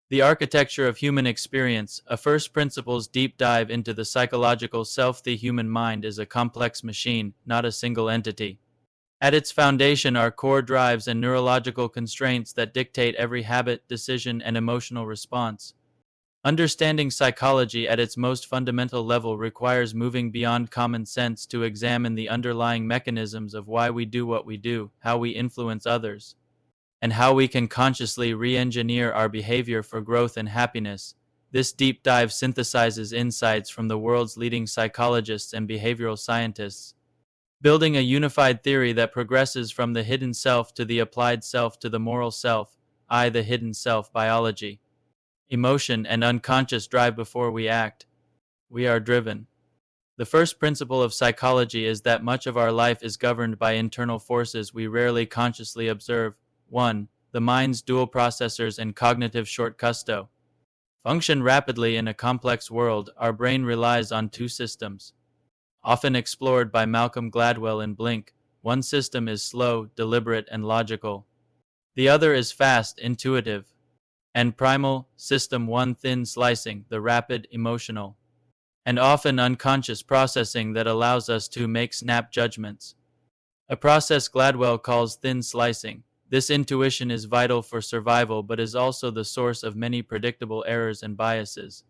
The Architecture of Human Experience, a first principles deep dive into the psychological self. The human mind is a complex machine, not a single entity. At its foundation are core drives and neurological constraints that dictate every habit, decision, and emotional response. Understanding psychology at its most fundamental level requires moving beyond common sense to examine the underlying mechanisms of why we do what we do, how we influence others, and how we can consciously re-engineer our behavior for growth and happiness. This deep dive synthesizes insights from the world's leading psychologists and behavioral scientists, building a unified theory that progresses from the hidden self to the applied self to the moral self, the hidden self. Biology, emotion, and unconscious drive before we act. We are driven. The first principle of psychology is that much of our life is governed by internal forces we rarely consciously observe. 1. The mind's dual processors and cognitive shortcuts function rapidly in a complex world. Our brain relies on two systems, often explored by Malcolm Gladwell in Blink. One system is slow, deliberate, and logical. The other is fast, intuitive, and primal. System 1, thin slicing, the rapid, emotional, and often unconscious processing that allows us to make snap judgments. A process Gladwell calls thin slicing. This intuition is vital for survival but is also the source of many predictable errors and biases.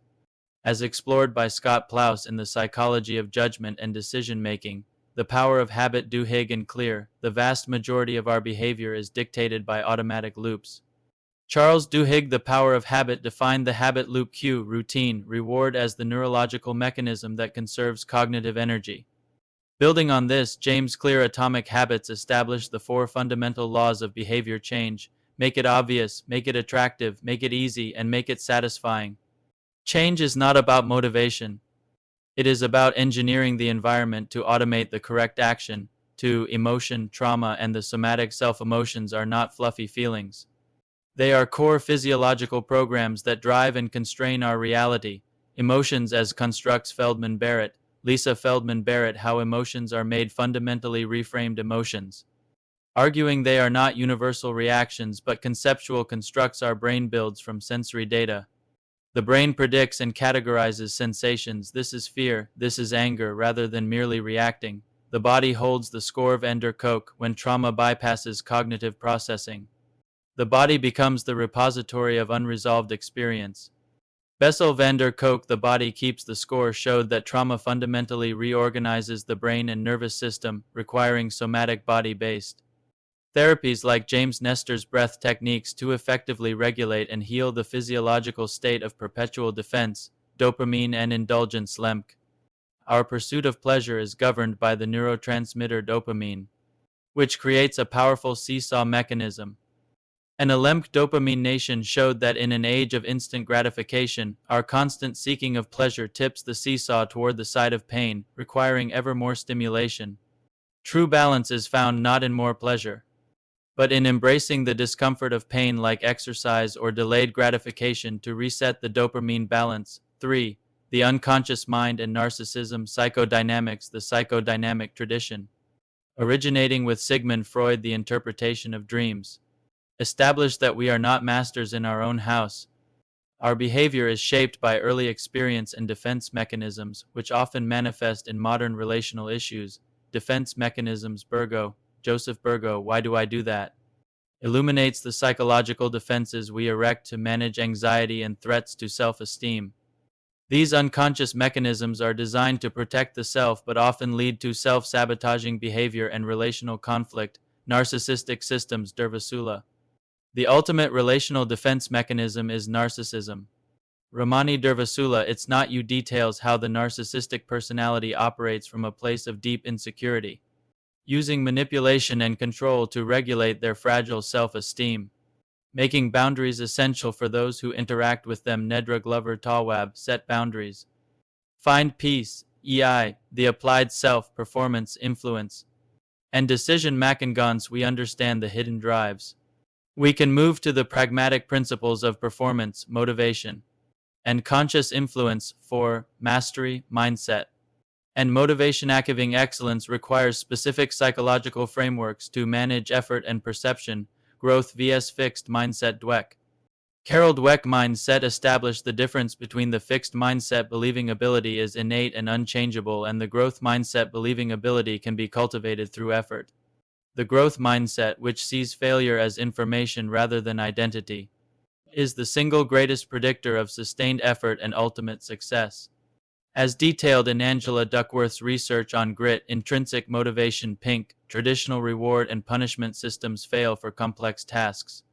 As explored by Scott Plous in The Psychology of Judgment and Decision-Making, The Power of Habit. Duhigg and Clear, the vast majority of our behavior is dictated by automatic loops. Charles Duhigg. The Power of Habit defined the habit loop: cue, routine, reward as the neurological mechanism that conserves cognitive energy. Building on this, James Clear Atomic Habits established the 4 fundamental laws of behavior change: make it obvious, make it attractive, make it easy, and make it satisfying. Change is not about motivation. It is about engineering the environment to automate the correct action. 2. Emotion, trauma, and the somatic self. Emotions are not fluffy feelings. They are core physiological programs that drive and constrain our reality. Emotions as constructs. Feldman Barrett, Lisa Feldman Barrett. How emotions are made. Fundamentally reframed emotions, arguing they are not universal reactions but conceptual constructs our brain builds from sensory data. The brain predicts and categorizes sensations. This is fear, this is anger, rather than merely reacting. The body holds the score of Kolk. When trauma bypasses cognitive processing, the body becomes the repository of unresolved experience. Bessel van der Kolk. The body keeps the score showed that trauma fundamentally reorganizes the brain and nervous system, requiring somatic body-based therapies like James Nestor's breath techniques to effectively regulate and heal the physiological state of perpetual defense. Dopamine and indulgence. Lemke. Our pursuit of pleasure is governed by the neurotransmitter dopamine, which creates a powerful seesaw mechanism. An Lemke dopamine nation showed that in an age of instant gratification, our constant seeking of pleasure tips the seesaw toward the side of pain, requiring ever more stimulation. True balance is found not in more pleasure, but in embracing the discomfort of pain like exercise or delayed gratification to reset the dopamine balance. 3. The unconscious mind and narcissism. Psychodynamics. The psychodynamic tradition, originating with Sigmund Freud, the interpretation of dreams, established that we are not masters in our own house. Our behavior is shaped by early experience and defense mechanisms, which often manifest in modern relational issues. Defense mechanisms. Joseph Burgo, Why Do I Do That?, illuminates the psychological defenses we erect to manage anxiety and threats to self-esteem. These unconscious mechanisms are designed to protect the self but often lead to self-sabotaging behavior and relational conflict. Narcissistic systems. Dervasula. The ultimate relational defense mechanism is narcissism. Ramani Dervasula. It's Not You details how the narcissistic personality operates from a place of deep insecurity, using manipulation and control to regulate their fragile self-esteem, making boundaries essential for those who interact with them. Nedra Glover Tawwab. Set boundaries. Find peace. The applied self, performance, influence, and decision makingons. We understand the hidden drives. We can move to the pragmatic principles of performance, motivation, and conscious influence. 4. Mastery, mindset, and motivation. Achieving excellence requires specific psychological frameworks to manage effort and perception. Growth vs fixed mindset. Dweck. Carol Dweck mindset established the difference between the fixed mindset believing ability is innate and unchangeable and the growth mindset believing ability can be cultivated through effort. The growth mindset, which sees failure as information rather than identity, is the single greatest predictor of sustained effort and ultimate success. As detailed in Angela Duckworth's research on grit, intrinsic motivation pink, traditional reward and punishment systems fail for complex tasks.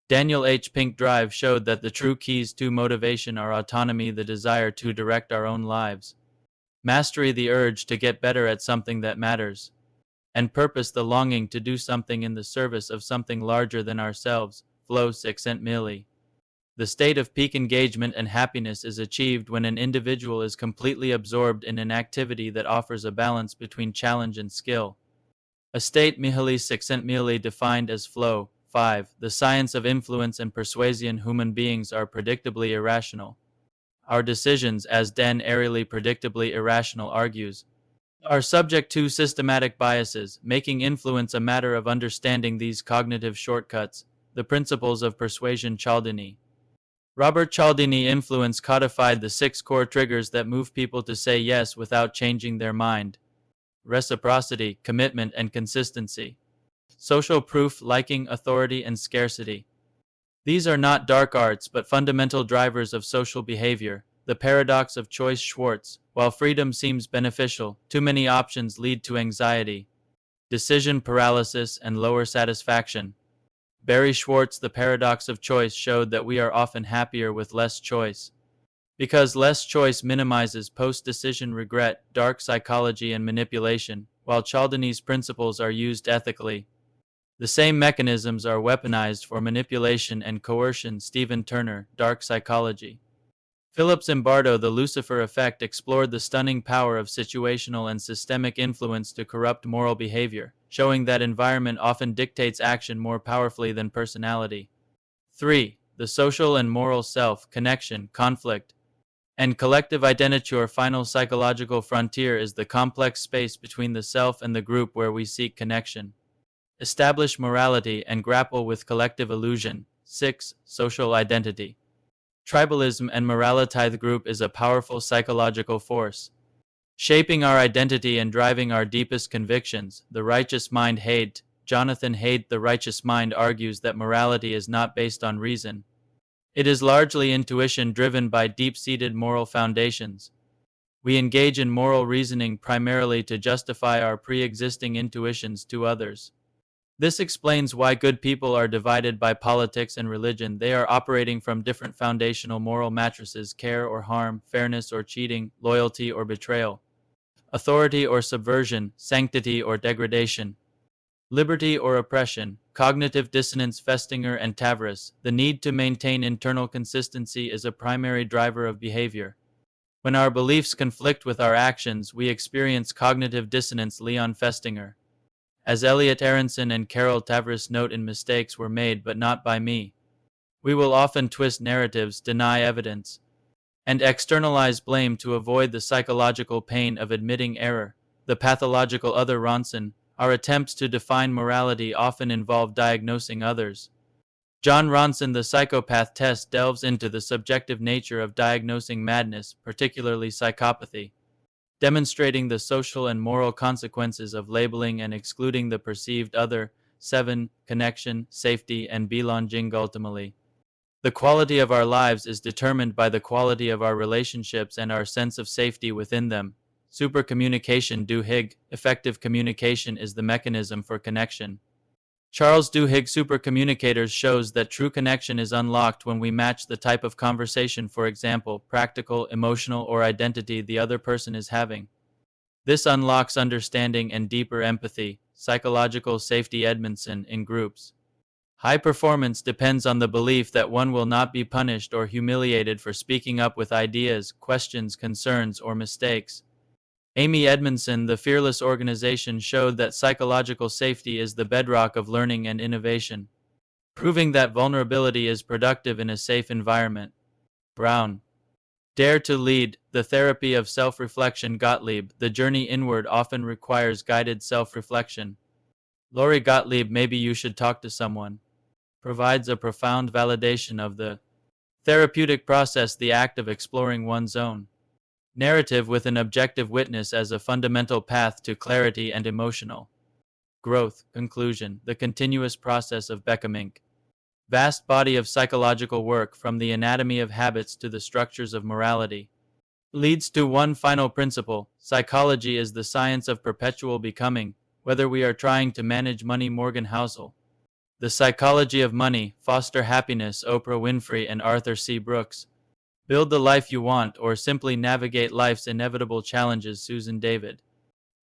Daniel H. Pink Drive showed that the true keys to motivation are autonomy, the desire to direct our own lives, mastery, the urge to get better at something that matters, and purpose, the longing to do something in the service of something larger than ourselves. Flow 6 Milli. The state of peak engagement and happiness is achieved when an individual is completely absorbed in an activity that offers a balance between challenge and skill. A state Mihaly Csikszentmihalyi defined as flow. 5. The science of influence and persuasion. Human beings are predictably irrational. Our decisions, as Dan Ariely predictably irrational argues, are subject to systematic biases, making influence a matter of understanding these cognitive shortcuts. The principles of persuasion. Cialdini. Robert Cialdini influence codified the 6 core triggers that move people to say yes without changing their mind. Reciprocity, commitment, and consistency. Social proof, liking, authority, and scarcity. These are not dark arts but fundamental drivers of social behavior. The paradox of choice. Schwartz. While freedom seems beneficial, too many options lead to anxiety, decision paralysis, and lower satisfaction. Barry Schwartz. The paradox of choice showed that we are often happier with less choice, because less choice minimizes post-decision regret, dark psychology, and manipulation, while Cialdini's principles are used ethically. The same mechanisms are weaponized for manipulation and coercion. Stephen Turner, Dark Psychology. Philip Zimbardo. The Lucifer Effect explored the stunning power of situational and systemic influence to corrupt moral behavior, showing that environment often dictates action more powerfully than personality. 3. The social and moral self, connection, conflict, and collective identity. Our final psychological frontier is the complex space between the self and the group where we seek connection, establish morality, and grapple with collective illusion. 6. Social identity. Tribalism and morality. The group is a powerful psychological force, shaping our identity and driving our deepest convictions. The righteous mind. Haidt. Jonathan Haidt. The righteous mind argues that morality is not based on reason. It is largely intuition driven by deep-seated moral foundations. We engage in moral reasoning primarily to justify our pre-existing intuitions to others. This explains why good people are divided by politics and religion. They are operating from different foundational moral matrices: care or harm, fairness or cheating, loyalty or betrayal, authority or subversion, sanctity or degradation, liberty or oppression. Cognitive dissonance. Festinger and Tavris. The need to maintain internal consistency is a primary driver of behavior. When our beliefs conflict with our actions, we experience cognitive dissonance. Leon Festinger. As Elliot Aronson and Carol Tavris note in Mistakes Were Made But Not By Me, we will often twist narratives, deny evidence, and externalize blame to avoid the psychological pain of admitting error. The pathological other. Ronson. Our attempts to define morality often involve diagnosing others. John Ronson. The psychopath test delves into the subjective nature of diagnosing madness, particularly psychopathy, demonstrating the social and moral consequences of labeling and excluding the perceived other. 7. Connection, safety, and belonging. Ultimately, the quality of our lives is determined by the quality of our relationships and our sense of safety within them. Supercommunication. Duhigg. Effective communication is the mechanism for connection. Charles Duhigg. Supercommunicators shows that true connection is unlocked when we match the type of conversation, for example, practical, emotional, or identity the other person is having. This unlocks understanding and deeper empathy. Psychological safety. Edmondson. In groups, high performance depends on the belief that one will not be punished or humiliated for speaking up with ideas, questions, concerns, or mistakes. Amy Edmondson. The Fearless Organization showed that psychological safety is the bedrock of learning and innovation, proving that vulnerability is productive in a safe environment. Brown. Dare to Lead. The Therapy of Self-Reflection. Gottlieb. The journey inward often requires guided self-reflection. Lori Gottlieb. Maybe You Should Talk to Someone provides a profound validation of the Therapeutic process, the act of exploring one's own narrative with an objective witness as a fundamental path to clarity and emotional growth. Conclusion, the continuous process of becoming. Vast body of psychological work, from the anatomy of habits to the structures of morality, leads to one final principle. Psychology is the science of perpetual becoming, whether we are trying to manage money. Morgan Housel. The Psychology of Money, Foster Happiness, Oprah Winfrey and Arthur C. Brooks. Build the life you want, or simply navigate life's inevitable challenges. Susan David.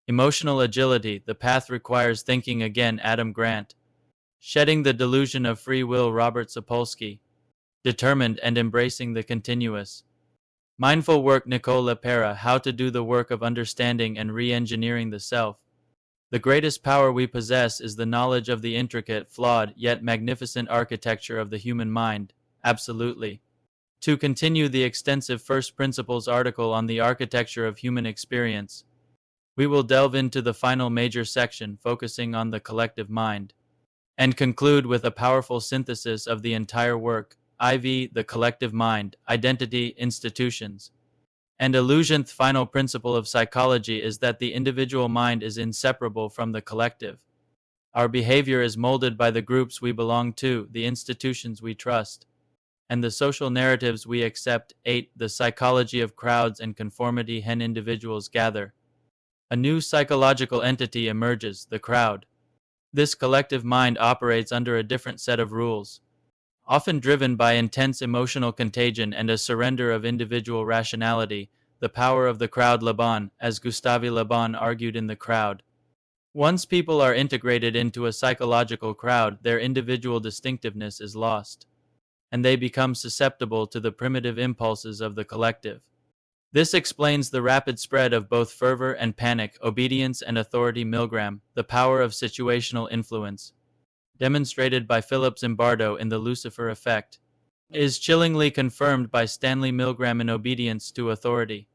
Emotional Agility, The Path Requires Thinking Again. Adam Grant. Shedding the Delusion of Free Will. Robert Sapolsky. Determined and Embracing the Continuous Mindful Work. Nicole LePera. How to Do the Work of Understanding and Re-Engineering the Self. The greatest power we possess is the knowledge of the intricate, flawed, yet magnificent architecture of the human mind. Absolutely. To continue the extensive First Principles article on the architecture of human experience, we will delve into the final major section focusing on the collective mind, and conclude with a powerful synthesis of the entire work, IV, the collective mind, identity, institutions, and illusion. The final principle of psychology is that the individual mind is inseparable from the collective. Our behavior is molded by the groups we belong to, the institutions we trust, and the social narratives we accept. 8. The psychology of crowds and conformity. When individuals gather, a new psychological entity emerges, the crowd. This collective mind operates under a different set of rules, often driven by intense emotional contagion and a surrender of individual rationality. The power of the crowd. Le Bon, as Gustave Le Bon argued in The Crowd. Once people are integrated into a psychological crowd, their individual distinctiveness is lost, and they become susceptible to the primitive impulses of the collective. This explains the rapid spread of both fervor and panic, obedience and authority. Milgram, The Power of Situational Influence, demonstrated by Philip Zimbardo in The Lucifer Effect, is chillingly confirmed by Stanley Milgram in Obedience to Authority.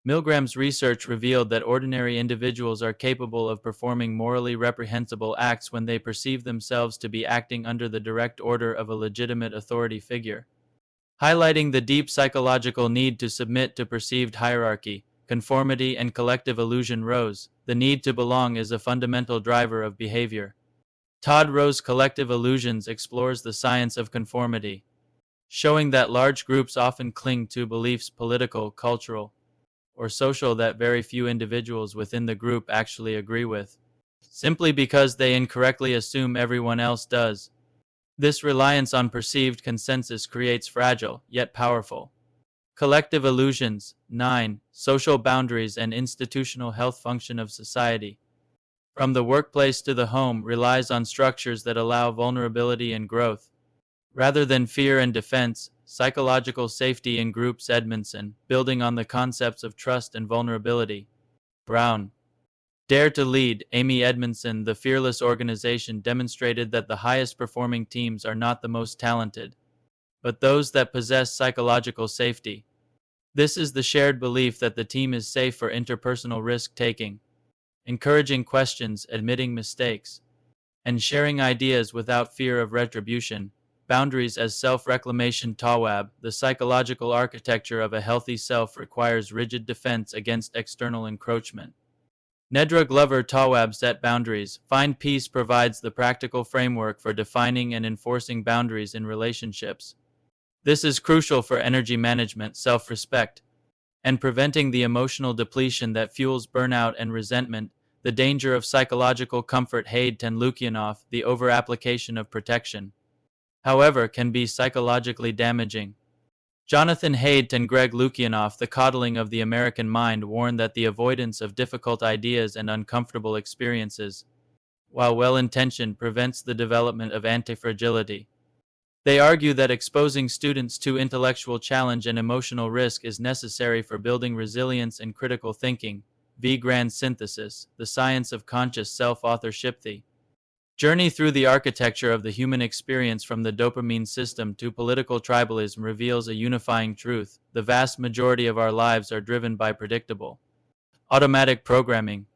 Milgram's research revealed that ordinary individuals are capable of performing morally reprehensible acts when they perceive themselves to be acting under the direct order of a legitimate authority figure, highlighting the deep psychological need to submit to perceived hierarchy, conformity, and collective illusion. Rose, The Need to Belong is a fundamental driver of behavior. Todd Rose, Collective Illusions, explores the science of conformity, showing that large groups often cling to beliefs, political, cultural, or social, that very few individuals within the group actually agree with, simply because they incorrectly assume everyone else does. This reliance on perceived consensus creates fragile, yet powerful, collective illusions. 9. Social boundaries and institutional health. Function of society, from the workplace to the home, relies on structures that allow vulnerability and growth, rather than fear and defense. Psychological safety in groups. Edmondson, building on the concepts of trust and vulnerability. Brown. Dare to Lead, Amy Edmondson. The Fearless Organization demonstrated that the highest performing teams are not the most talented, but those that possess psychological safety. This is the shared belief that the team is safe for interpersonal risk-taking, encouraging questions, admitting mistakes, and sharing ideas without fear of retribution. Boundaries as self-reclamation. Tawwab, the psychological architecture of a healthy self requires rigid defense against external encroachment. Nedra Glover. Tawwab, Set Boundaries. Find Peace provides the practical framework for defining and enforcing boundaries in relationships. This is crucial for energy management, self-respect, and preventing the emotional depletion that fuels burnout and resentment. The Danger of Psychological Comfort. Haidt and Lukianoff, the over-application of protection, however, can be psychologically damaging. Jonathan Haidt and Greg Lukianoff, The Coddling of the American Mind, warn that the avoidance of difficult ideas and uncomfortable experiences, while well-intentioned, prevents the development of anti-fragility. They argue that exposing students to intellectual challenge and emotional risk is necessary for building resilience and critical thinking. V. Grand Synthesis, The Science of Conscious Self-Authorship. The journey through the architecture of the human experience, from the dopamine system to political tribalism, reveals a unifying truth. The vast majority of our lives are driven by predictable, automatic programming.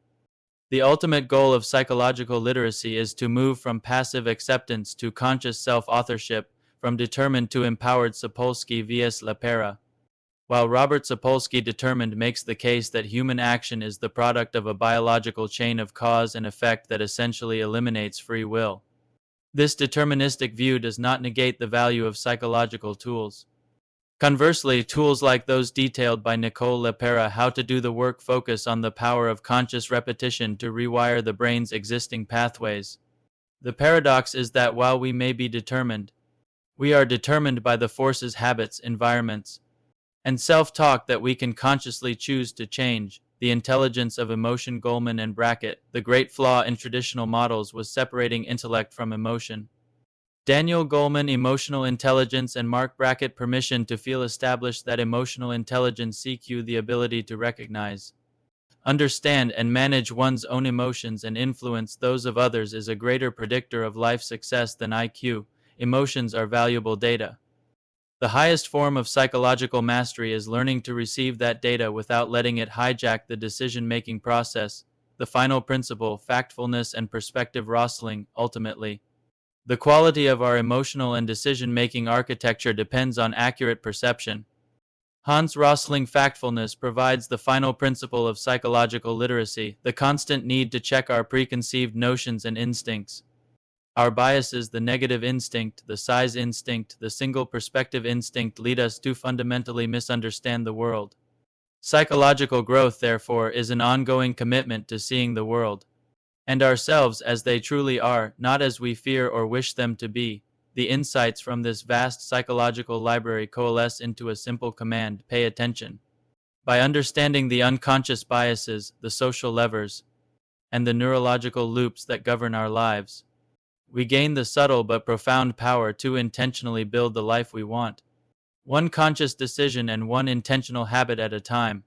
The ultimate goal of psychological literacy is to move from passive acceptance to conscious self-authorship, from determined to empowered Sapolsky vs. Lepera. While Robert Sapolsky determined makes the case that human action is the product of a biological chain of cause and effect that essentially eliminates free will. This deterministic view does not negate the value of psychological tools. Conversely, tools like those detailed by Nicole Lepera, How to Do the Work, focus on the power of conscious repetition to rewire the brain's existing pathways. The paradox is that while we may be determined, we are determined by the forces, habits, environments, and self-talk that we can consciously choose to change. The intelligence of emotion. Goleman and Brackett. The great flaw in traditional models was separating intellect from emotion. Daniel Goleman, Emotional Intelligence, and Mark Brackett, Permission to Feel, established that emotional intelligence, CQ, the ability to recognize, understand, and manage one's own emotions and influence those of others, is a greater predictor of life success than IQ. Emotions are valuable data. The highest form of psychological mastery is learning to receive that data without letting it hijack the decision-making process. The final principle, factfulness and perspective. Rosling, ultimately, the quality of our emotional and decision-making architecture depends on accurate perception. Hans Rosling. Factfulness provides the final principle of psychological literacy, the constant need to check our preconceived notions and instincts. Our biases, the negative instinct, the size instinct, the single perspective instinct, lead us to fundamentally misunderstand the world. Psychological growth, therefore, is an ongoing commitment to seeing the world and ourselves as they truly are, not as we fear or wish them to be. The insights from this vast psychological library coalesce into a simple command: pay attention. By understanding the unconscious biases, the social levers, and the neurological loops that govern our lives, we gain the subtle but profound power to intentionally build the life we want. One conscious decision and one intentional habit at a time.